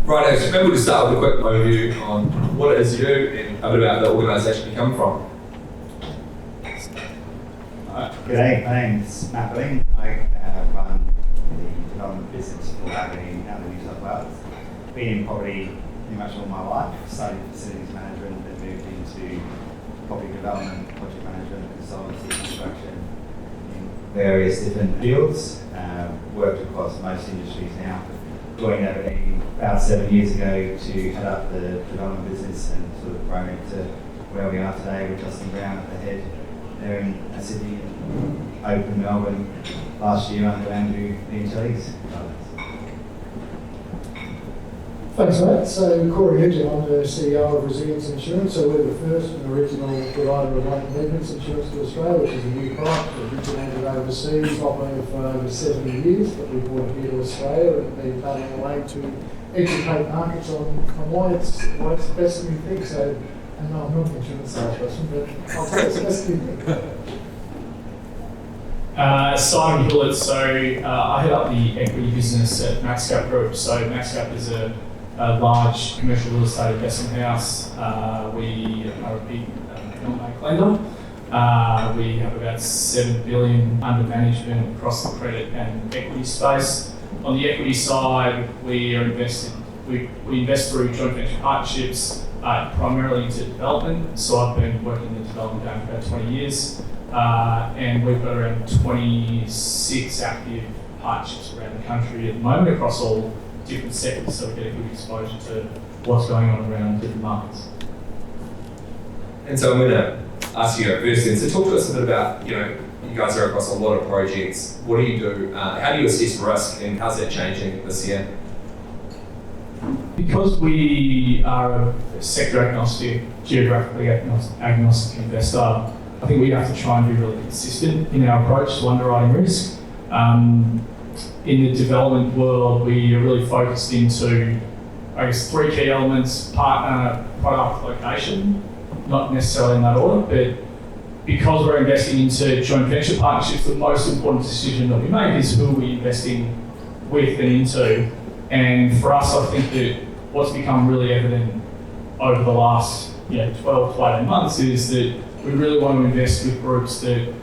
Right, so maybe we'll just start with a quick overview on what it is you do and a bit about the organisation you come from. G'day, my name's Matt Billing. I run the development business for Urbanity out of New South Wales. Been in property pretty much all my life. Started facilities management, then moved into property development, project management, consultancy, construction in various different fields. Worked across most industries now. Joined Urbanity about 7 years ago to head up the development business and sort of grown it to where we are today with Justin Brown at the head there in Sydney and opened Melbourne last year under Andrew the Intellis. Thanks, Matt. So, Corey Nugent, I'm the CEO of Rethinking Insurance. So, we're the first and original provider of Latent Defects Insurance to Australia, which is a new product that originated overseas, operated for over 70 years, but we brought it here to Australia and been planning away to educate markets on why it's the best new thing. So, and no, I'm not an insurance salesperson, but I'll tell you it's the best new thing. Simon Hulett, so I head up the equity business at Maxcap Group. So Maxcap is a large commercial real estate investment house. We are a big non-bank lender. We have about $7 billion under management across the credit and equity space. On the equity side, we invest through joint venture partnerships, primarily into development. So I've been working in the development game for about 20 years. And we've got around 26 active partnerships around the country at the moment across all different sectors, so we get a good exposure to what's going on around different markets. And so I'm going to ask you first then, so talk to us a bit about, you guys are across a lot of projects. What do you do? How do you assess risk and how's that changing this year? Because we are a sector agnostic, geographically agnostic investor, I think we have to try and be really consistent in our approach to underwriting risk. In the development world, we are really focused into, I guess, three key elements: partner, product, location. Not necessarily in that order, but because we're investing into joint venture partnerships, the most important decision that we make is who we're investing with and into. And for us, I think that what's become really evident over the last 12 to 18 months is that we really want to invest with groups that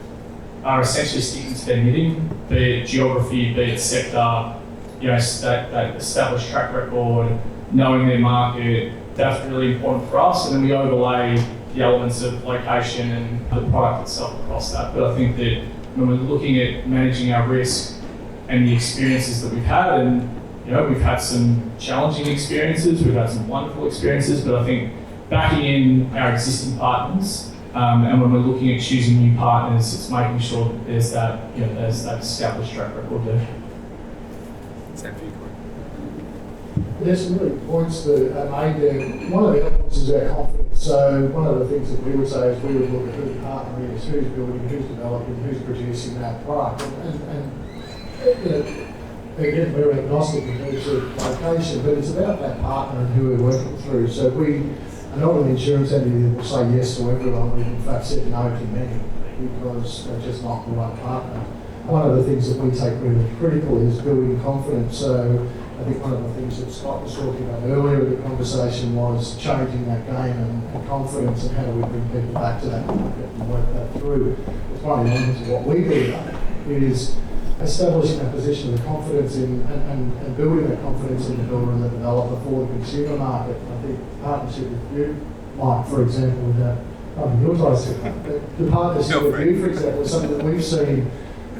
are essentially sticking to their knitting, be it geography, be it sector, that established track record, knowing their market. That's really important for us. And then we overlay the elements of location and the product itself across that. But I think that when we're looking at managing our risk and the experiences that we've had, and we've had some challenging experiences, we've had some wonderful experiences, but I think backing in our existing partners, and when we're looking at choosing new partners, it's making sure that there's that established track record there. Same for you, Corey. There's some really points that are made there. One of the elements is our confidence. So one of the things that we would say is we would look at who the partner is, who's building, who's developing, who's producing that product. And again, we're agnostic in terms of location, but it's about that partner and who we're working through. So we are not an insurance entity that will say yes to everyone. We've in fact said no to many because they're just not the right partner. One of the things that we take really critical is building confidence. So I think one of the things that Scott was talking about earlier in the conversation was changing that game and confidence, and how do we bring people back to that market and work that through. It's one of the elements of what we do is establishing that position of confidence in and building that confidence in the builder and the developer for the consumer market. I think partnership with you, Mike, for example, with that, the partnership with you, for example, is something that we've seen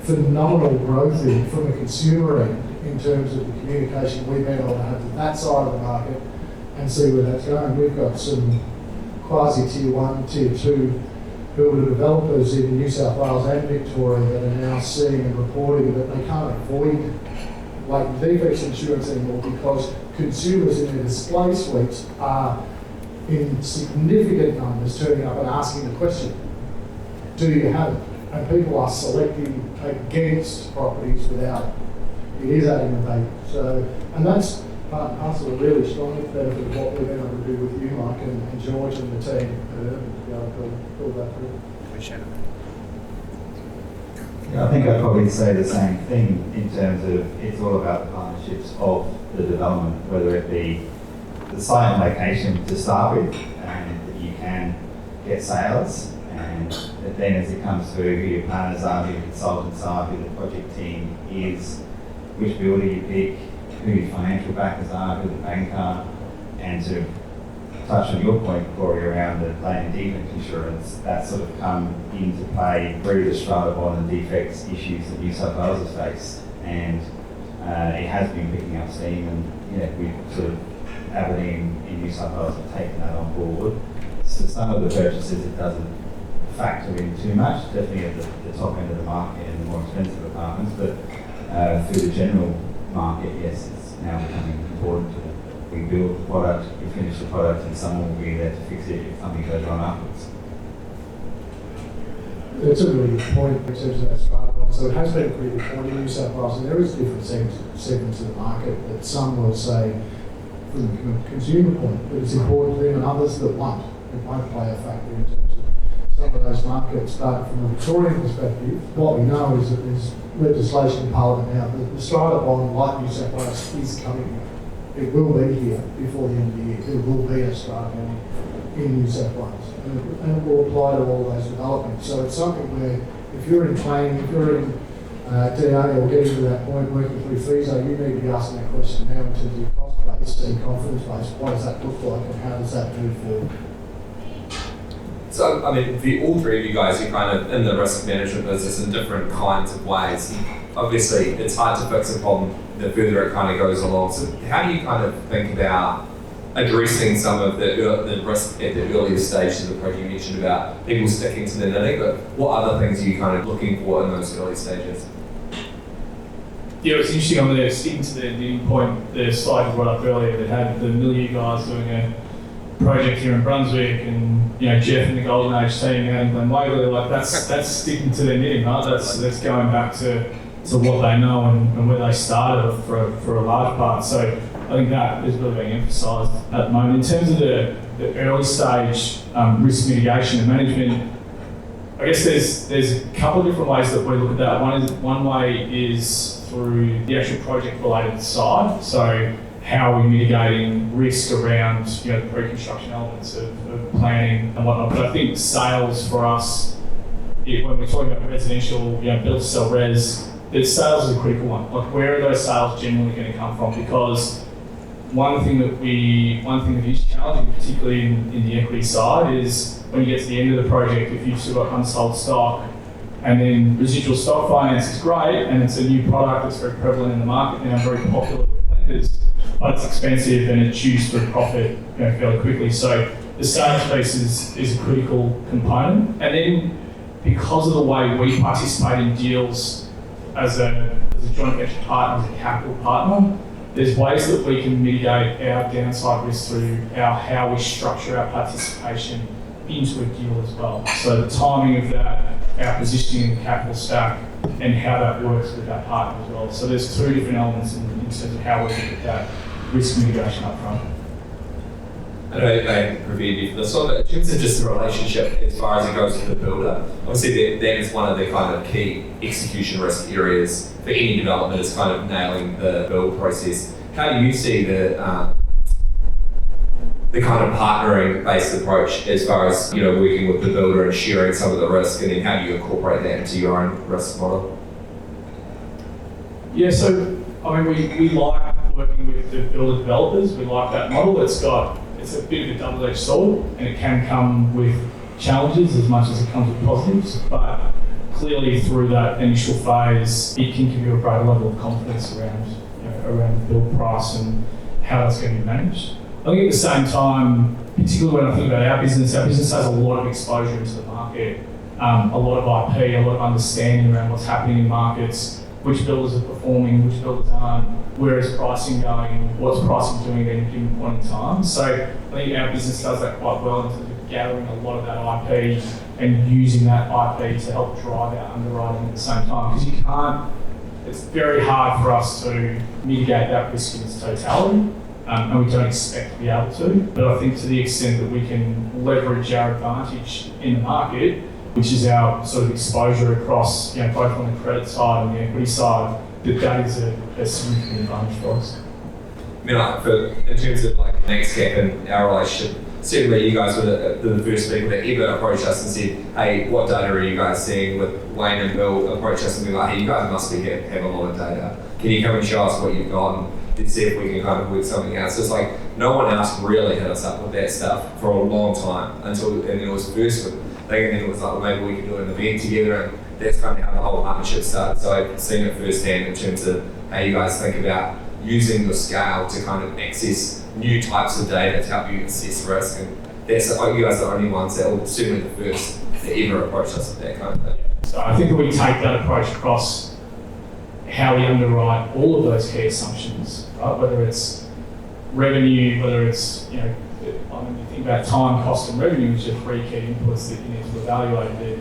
phenomenal growth in from a consumer end in terms of the communication we've been able to have to that side of the market and see where that's going. We've got some quasi tier 1, tier 2 builder developers in New South Wales and Victoria that are now seeing and reporting that they can't avoid latent defects insurance anymore because consumers in their display suites are in significant numbers turning up and asking the question, do you have it? And people are selecting against properties without it. It is adding the value. So, and that's part and parcel of really strong benefit of what we've been able to do with you, Mike, and George and the team at Urban to be able to build that through. Appreciate it. Yeah, I think I'd probably say the same thing in terms of it's all about the partnerships of the development, whether it be the site and location to start with, and that you can get sales, and then as it comes through who your partners are, who your consultants are, who the project team is, which builder you pick, who your financial backers are, who the bank are, and to touch on your point, Corey, around the Latent Defects Insurance, that sort of come into play through the strata bond and defects issues that New South Wales has faced, and it has been picking up steam, and we've sort of Aberdeen in New South Wales have taken that on board. So some of the purchases it doesn't factor in too much, definitely at the top end of the market and the more expensive apartments, but through the general market, yes, it's now becoming important to we build the product, we finish the product, and someone will be there to fix it if something goes wrong afterwards. That's a really good point in terms of that strata bond. So it has been a pretty good point in New South Wales, and there is different segments of the market that some will say, from the consumer point, that it's important to them, and others that won't. It won't play a factor in terms of some of those markets. But from a Victorian perspective, what we know is that there's legislation in Parliament now that the strata bond, like New South Wales, is coming. It will be here before the end of the year. There will be a strata bond in New South Wales, and it will apply to all those developments. So it's something where if you're in planning, if you're in DA or getting to that point working through FISO, you need to be asking that question now in terms of your cost base and confidence base. What does that look like, and how does that move forward? So, I mean, for all three of you guys, you're kind of in the risk management business in different kinds of ways. Obviously, it's hard to fix a problem the further it kind of goes along. So how do you kind of think about addressing some of the risk at the earlier stages of the project? You mentioned about people sticking to the knitting, but what other things are you kind of looking for in those early stages? Yeah, it's interesting on the sticking to the knitting point, the slide you brought up earlier that had the milieu guys doing a project here in Brunswick, and Jeff and the Golden Age team out in Glen Waverley, like that's sticking to their knitting, right? That's going back to what they know and where they started for a large part. So I think that is really being emphasised at the moment. In terms of the early stage risk mitigation and management, I guess there's a couple of different ways that we look at that. One way is through the actual project related side. So how are we mitigating risk around the pre-construction elements of planning and whatnot. But I think sales for us, when we're talking about residential, build to sell res, the sales is a critical one. Like, where are those sales generally going to come from? Because one thing that is challenging, particularly in the equity side, is when you get to the end of the project, if you've still got unsold stock, and then residual stock finance is great, and it's a new product that's very prevalent in the market now, very popular with lenders, but it's expensive and it chews through profit fairly quickly. So the sales piece is a critical component. And then because of the way we participate in deals as a joint venture partner, as a capital partner, there's ways that we can mitigate our downside risk through how we structure our participation into a deal as well. So the timing of that, our positioning in the capital stack, and how that works with our partner as well. So there's two different elements in terms of how we look at that risk mitigation up front. I know I prepared you for this one, but in terms of just the relationship as far as it goes to the builder, obviously that is one of the kind of key execution risk areas for any development, is kind of nailing the build process. How do you see the kind of partnering based approach as far as working with the builder and sharing some of the risk, and then how do you incorporate that into your own risk model? Yeah, so I mean we like working with the builder developers. We like that model. It's a bit of a double-edged sword, and it can come with challenges as much as it comes with positives, but clearly through that initial phase it can give you a greater level of confidence around the build price and how that's going to be managed. I think at the same time, particularly when I think about our business has a lot of exposure into the market, a lot of IP, a lot of understanding around what's happening in markets, which builders are performing, which builders aren't, where is pricing going, what's pricing doing at any given point in time. So I think our business does that quite well in terms of gathering a lot of that IP and using that IP to help drive our underwriting at the same time. Because it's very hard for us to mitigate that risk in its totality. And we don't expect to be able to, but I think to the extent that we can leverage our advantage in the market, which is our sort of exposure across, both on the credit side and the equity side, that is a significant advantage for us. mean, like, in terms of like next step in our relationship, certainly you guys were the first people that ever approached us and said, hey, what data are you guys seeing? With Wayne and Bill approached us and be like, hey, you guys must have a lot of data. Can you come and show us what you've got and then see if we can kind of work something out? So it's like no one else really hit us up with that stuff for a long time and then it was first with thing, and then it was like, well, maybe we can do an event together, and that's kind of how the whole partnership started. So I've seen it firsthand in terms of how you guys think about using your scale to kind of access new types of data to help you assess risk, and that's you guys are the only ones that, or certainly the first that ever approached us with that kind of thing. So I think that we take that approach across how we underwrite all of those key assumptions, right? Whether it's revenue, whether it's, you know, I mean, you think about time, cost, and revenue, which are three key inputs that you need to evaluate there.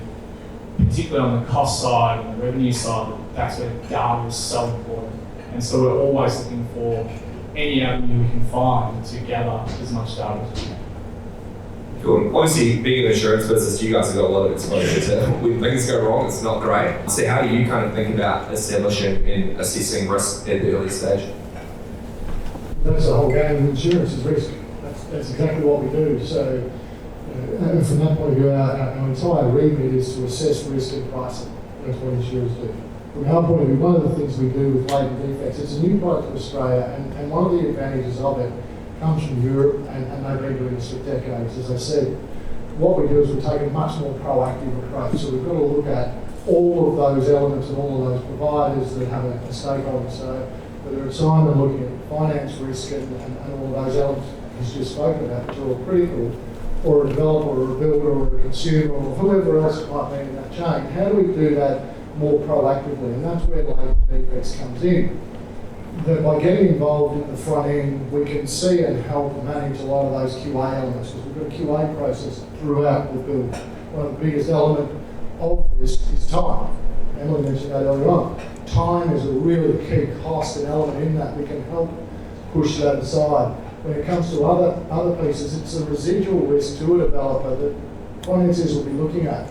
Particularly on the cost side and the revenue side, that's where data is so important. And so we're always looking for any avenue we can find to gather as much data as we can. Cool. Obviously, being an insurance business, you guys have got a lot of exposure to when things go wrong, it's not great. So how do you kind of think about establishing and assessing risk at the early stage? That's the whole game of insurance is risk. That's exactly what we do. So, and from that point of view, our entire remit is to assess risk and pricing. That's what insurers do. From our point of view, one of the things we do with latent defects, it's a new product to Australia, and one of the advantages of it comes from Europe, and they've been doing this for decades. As I said, what we do is we take a much more proactive approach. So we've got to look at all of those elements and all of those providers that have a stakeholder. So whether it's Simon looking at finance risk and all of those elements he's just spoken about, which are all critical, or a developer or a builder or a consumer or whoever else it might be in that chain, how do we do that more proactively? And that's where latent defects comes in. That by getting involved in the front end, we can see and help manage a lot of those QA elements, because we've got a QA process throughout the build. One of the biggest elements of risk is time. Emily mentioned that earlier on. Time is a really key cost and element in that. We can help push that aside. When it comes to other pieces, it's a residual risk to a developer that financiers will be looking at.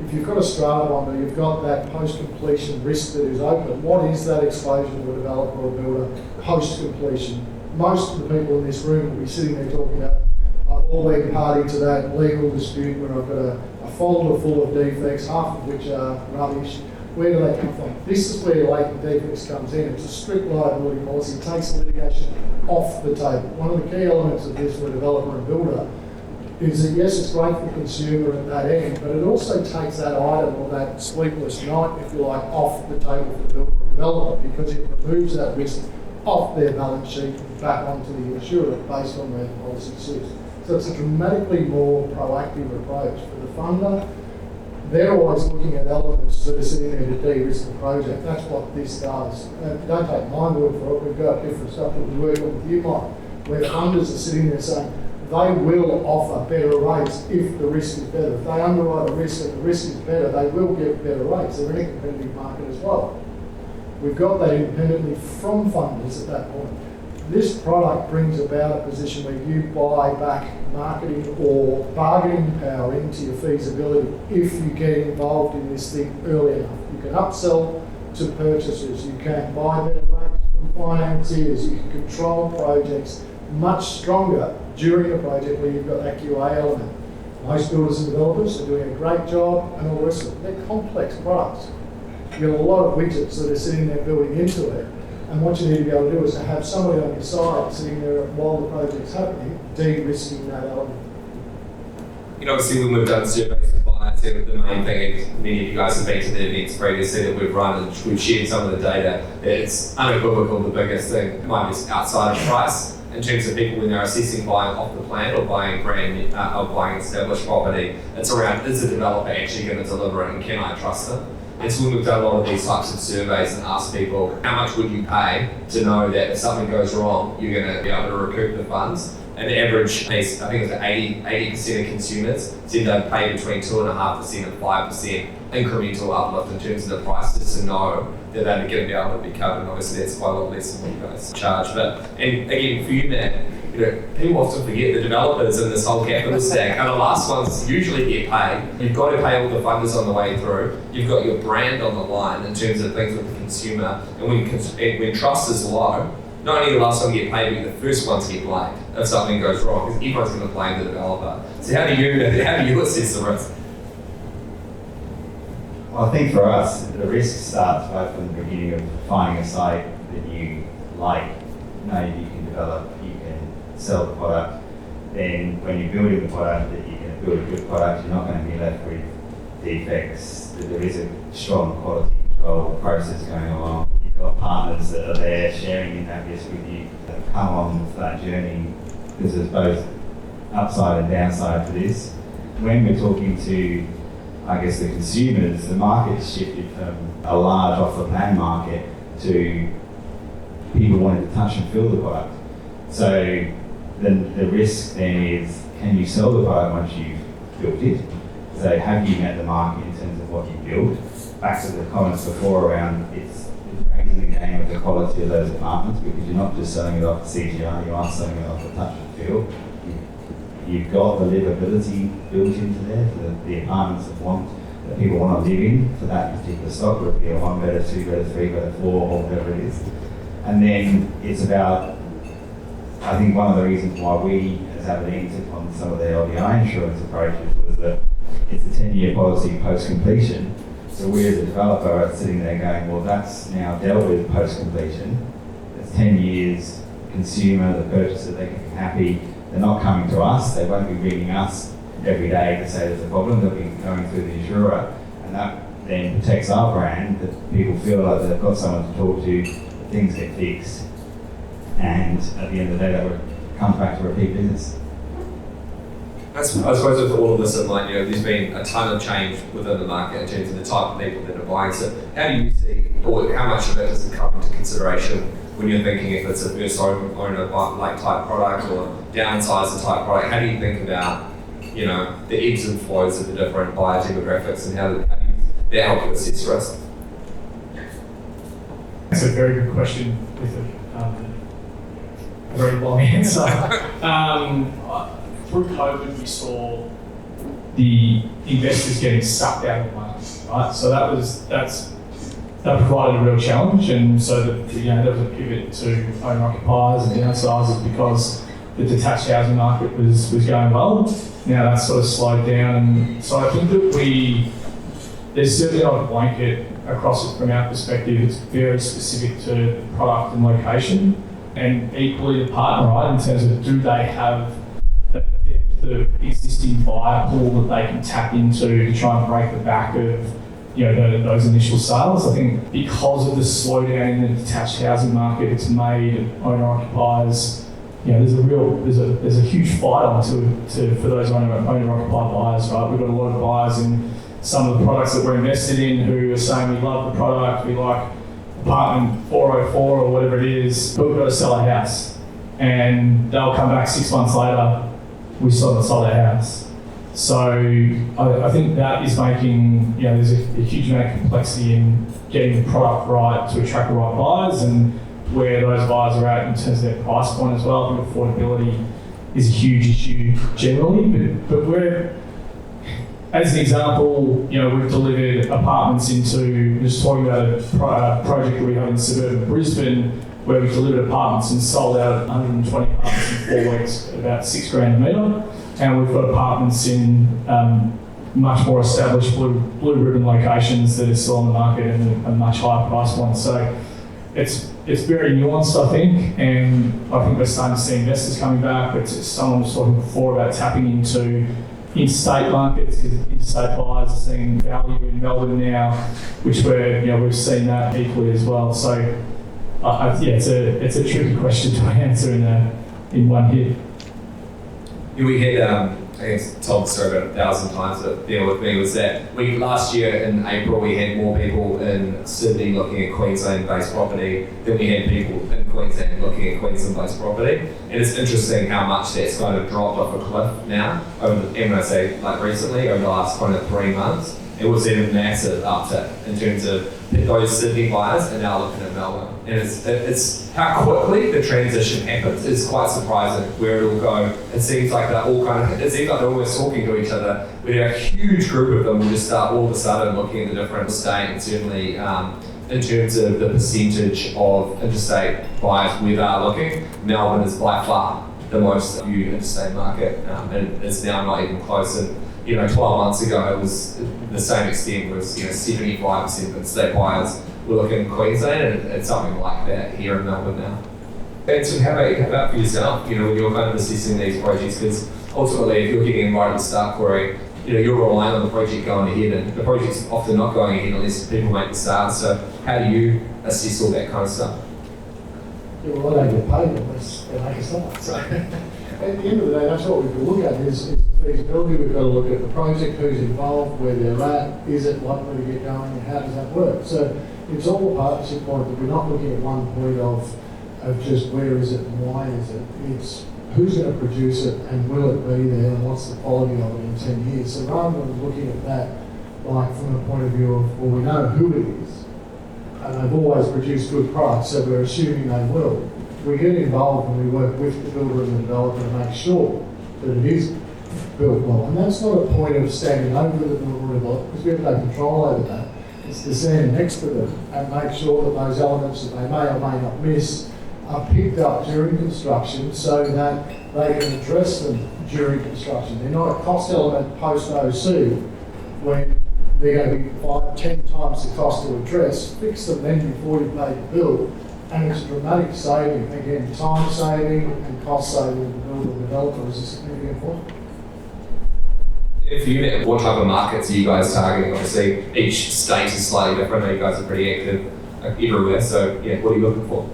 If you've got a strata bond, you've got that post-completion risk that is open. What is that exposure to a developer or builder post-completion? Most of the people in this room will be sitting there talking about, I've all been party to that legal dispute where I've got a folder full of defects, half of which are rubbish. Where do they come from? This is where latent defects comes in. It's a strict liability policy. It takes litigation off the table. One of the key elements of this for a developer and builder is that yes, it's great for the consumer at that end, but it also takes that item or that sleepless night, if you like, off the table for the builder and developer, because it removes that risk off their balance sheet back onto the insurer based on where the policy sits. So it's a dramatically more proactive approach for the funder. They're always looking at elements that are sitting there to de-risk the project. That's what this does. Don't take my word for it. We've got different stuff that we work on with you, Mike, where funders are sitting there saying they will offer better rates if the risk is better. If they underwrite a risk and the risk is better, they will get better rates. They're in a competitive market as well. We've got that independently from funders at that point. This product brings about a position where you buy back marketing or bargaining power into your feasibility if you get involved in this thing early enough. You can upsell to purchasers, you can buy better rates from financiers, you can control projects much stronger during a project where you've got that QA element. Most builders and developers are doing a great job and all the rest of it. They're complex products. You've got a lot of widgets that are sitting there building into it. And what you need to be able to do is to have somebody on your side sitting there while the project's happening, de-risking that element. You know, obviously when we've done surveys with clients, the main thing, and many of you guys have been to the events previously that we've run and we've shared some of the data, it's unequivocal the biggest thing might be outside of price in terms of people when they're assessing buying off the plan or buying or buying established property. It's around, is the developer actually going to deliver it and can I trust them? And so when we've done a lot of these types of surveys and asked people, how much would you pay to know that if something goes wrong, you're going to be able to recoup the funds? And the average piece, I think it was 80% of consumers said they'd pay between 2.5% and 5% incremental uplift in terms of the prices to know that they're going to be able to be covered. And obviously that's quite a lot less than what you guys charge. But, and again, for you, Matt, you know, people often forget the developers in this whole capital stack are the last ones usually get paid. You've got to pay all the funders on the way through. You've got your brand on the line in terms of things with the consumer. And when trust is low, not only the last one to get paid, but the first one to get blamed if something goes wrong, because everyone's going to blame the developer. So how do you assess the risk? Well, I think for us, the risk starts right from the beginning of finding a site that you like, know you can develop, you can sell the product. Then when you're building the product, that you're going to build a good product, you're not going to be left with defects, that there is a strong quality control process going along. You've got partners that are there sharing in that risk with you, that have come on that journey, because there's both upside and downside to this. When we're talking to, I guess, the consumers, the market's shifted from a large off-the-plan market to people wanting to touch and feel the product. So then the risk then is, can you sell the product once you've built it? So have you met the market in terms of what you build? Back to the comments before around it's raising the game of the quality of those apartments, because you're not just selling it off the CGI, you are selling it off the touch and feel. You've got the livability built into there for the apartments that people want to live in for that particular stock, whether it be a 1 bed, 2 bed, 3 bed, 4, or whatever it is. And then it's about, I think one of the reasons why we as Aberdeen took on some of the LDI insurance approaches was that it's a 10-year policy post-completion. So we as a developer are sitting there going, well, that's now dealt with post-completion. It's 10 years, consumer, the purchaser, they can be happy. They're not coming to us, they won't be ringing us every day to say there's a problem, they'll be going through the insurer, and that then protects our brand, that people feel like they've got someone to talk to, that things get fixed, and at the end of the day that comes back to repeat business. I suppose with all of this in mind, there's been a ton of change within the market in terms of the type of people that are buying. So how do you see, or how much of it does it come into consideration when you're thinking if it's a first owner like type product or downsizer type product? How do you think about, the ebbs and flows of the different buyer demographics, and how do that help you assess risk? That's a very good question with a very long answer. Through COVID, we saw the investors getting sucked out of the market, right? So that provided a real challenge, and so there was a pivot to owner-occupiers and downsizers because the detached housing market was going well. Now that's sort of slowed down, and so I think that there's certainly not a blanket across it from our perspective. It's very specific to the product and location, and equally the partner, right, in terms of do they have the existing buyer pool that they can tap into to try and break the back of those initial sales. I think because of the slowdown in the detached housing market, it's made owner-occupiers, there's a huge fight on for those owner-occupied buyers, right? We've got a lot of buyers in some of the products that we're invested in who are saying we love the product, we like apartment 404 or whatever it is, but we've got to sell a house. And they'll come back 6 months later, we still haven't sold our house. So I think that is making, there's a huge amount of complexity in getting the product right to attract the right buyers and where those buyers are at in terms of their price point as well. I think affordability is a huge issue generally, but we're, as an example, we've delivered apartments into, just talking about a project that we have in suburban Brisbane, where we delivered apartments and sold out 120 apartments in 4 weeks at about $6,000 a metre. And we've got apartments in much more established blue ribbon locations that are still on the market at a much higher price point. So it's very nuanced, I think, and I think we're starting to see investors coming back. But someone was talking before about tapping into interstate markets, because interstate buyers are seeing value in Melbourne now, which we've seen that equally as well. So it's a tricky question to answer in one hit. We had, I guess, told the story about 1,000 times, but bear with me, was that last year in April we had more people in Sydney looking at Queensland-based property than we had people in Queensland looking at Queensland-based property. And it's interesting how much that's kind of dropped off a cliff now, and when I say recently, over the last kind of 3 months, it was a massive uptick in terms of those Sydney buyers are now looking at Melbourne. And it's how quickly the transition happens is quite surprising where it'll go. It seems like they're almost talking to each other, where a huge group of them will just start all of a sudden looking at the different state, and certainly in in terms of the percentage of interstate buyers where they are looking, Melbourne is by far the most viewed interstate market, and it's now not even close. And 12 months ago it was the same extent, was 75% of interstate buyers were looking in Queensland, and it's something like that here in Melbourne now. And so how about for yourself, when you're kind of assessing these projects, because ultimately if you're getting right at the start, Corey, you're relying on the project going ahead, and the project's often not going ahead unless people make the start. So how do you assess all that kind of stuff? Yeah, well, I don't get paid unless they make a start. So at the end of the day, that's what we can look at is feasibility. We've got to look at the project, who's involved, where they're at, is it likely to get going, and how does that work? So it's all a partnership point, but we're not looking at one point of just where is it and why is it. It's who's going to produce it and will it be there and what's the quality of it in 10 years. So rather than looking at that like from the point of view of, well, we know who it is and they've always produced good products, so we're assuming they will. We get involved and we work with the builder and the developer to make sure that it is built well. And that's not a point of standing over the builder or developer, because we have no control over that. It's to stand next to them and make sure that those elements that they may or may not miss are picked up during construction so that they can address them during construction. They're not a cost element post-OC when they're going to be 5-10 times the cost to address. Fix them then before you pay the bill, and it's a dramatic saving. Again, time saving and cost saving to build a developer is a significant point. For you, Matt, what type of markets are you guys targeting? Obviously, each state is slightly different. I know you guys are pretty active everywhere, so what are you looking for?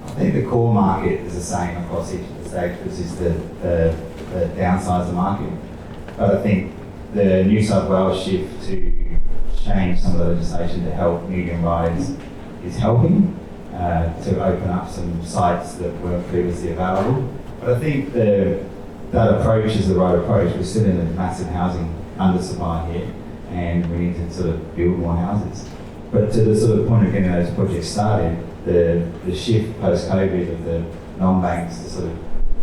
I think the core market is the same across each of the states, which is the downsizer market. But I think the New South Wales shift to change some of the legislation to help medium rise is helping to open up some sites that weren't previously available. But I think that approach is the right approach. We're still in a massive housing undersupply here, and we need to sort of build more houses. But to the sort of point of getting those projects started, the shift post-COVID of the non-banks to sort of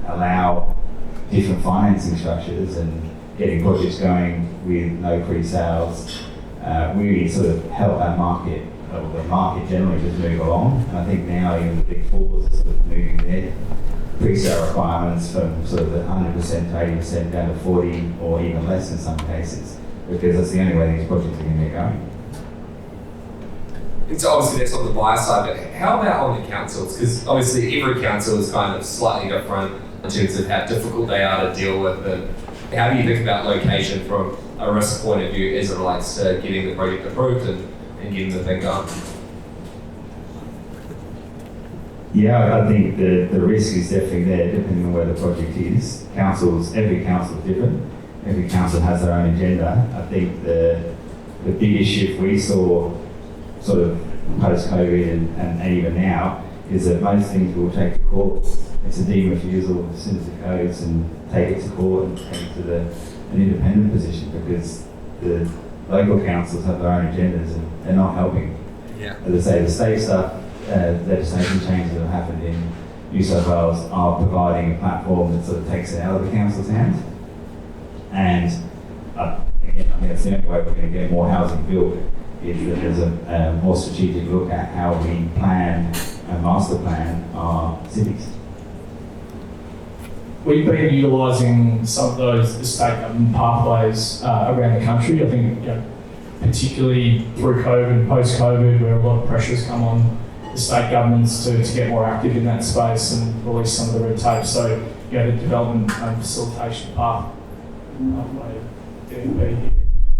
allow different financing structures and getting projects going with no pre-sales really sort of help that market, or the market generally, just move along. And I think now even the big fours are sort of moving their pre-sale requirements from sort of the 100% to 80% down to 40 or even less in some cases, because that's the only way these projects are going to get going. It's obviously that's on the buyer side, but how about on the councils? Because obviously every council is kind of slightly different in terms of how difficult they are to deal with, and how do you think about location from a risk point of view as it relates to getting the project approved and getting the thing going? Yeah, I think the risk is definitely there depending on where the project is. Every council is different. Every council has their own agenda. I think the biggest shift we saw sort of post-COVID and even now is that most things will take to court. It's a deemed refusal as soon as it goes, and take it to court and take it to an independent position, because the local councils have their own agendas and they're not helping. Yeah. As I say, the state stuff, legislation changes that have happened in New South Wales are providing a platform that sort of takes it out of the council's hands. And again, I think that's the only way we're going to get more housing built, is that there's a more strategic look at how we plan and master plan our cities. We've been utilising some of those estate government pathways around the country. I think, particularly through COVID and post-COVID, where a lot of pressures come on the state governments to get more active in that space and release some of the red tape. So, the development and facilitation pathway DFP here.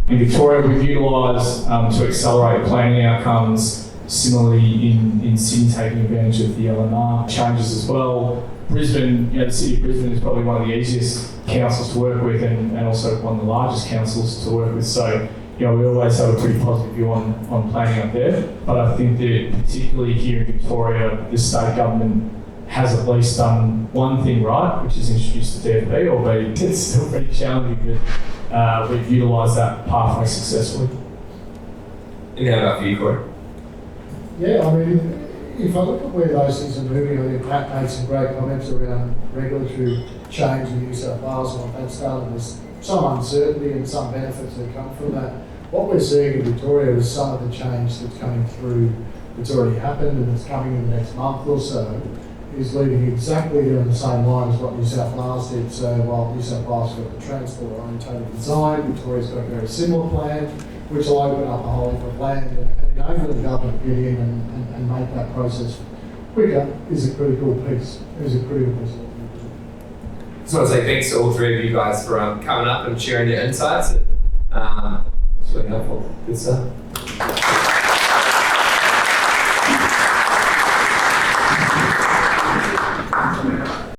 In Victoria, we've utilised to accelerate planning outcomes. Similarly, in Sydney, taking advantage of the LMR changes as well. Brisbane, the city of Brisbane is probably one of the easiest councils to work with, and also one of the largest councils to work with. So, we always have a pretty positive view on planning up there. But I think that particularly here in Victoria, the state government has at least done one thing right, which is introduced the DFP, albeit it's still pretty challenging, but we've utilised that pathway successfully. And how about for you, Corey? Yeah, I mean, if I look at where those things are moving, I think Matt made some great comments around regulatory change in New South Wales and what that started. There's some uncertainty and some benefits that come from that. what we're seeing in Victoria is some of the change that's coming through, that's already happened and that's coming in the next month or so, is leading exactly on the same line as what New South Wales did. So while New South Wales got the transport orientated design, Victoria's got a very similar plan, which will open up a whole heap of land and enable the government to get in and make that process quicker is a critical piece. Just want to say thanks to all three of you guys for coming up and sharing your insights. It's really helpful. Good stuff.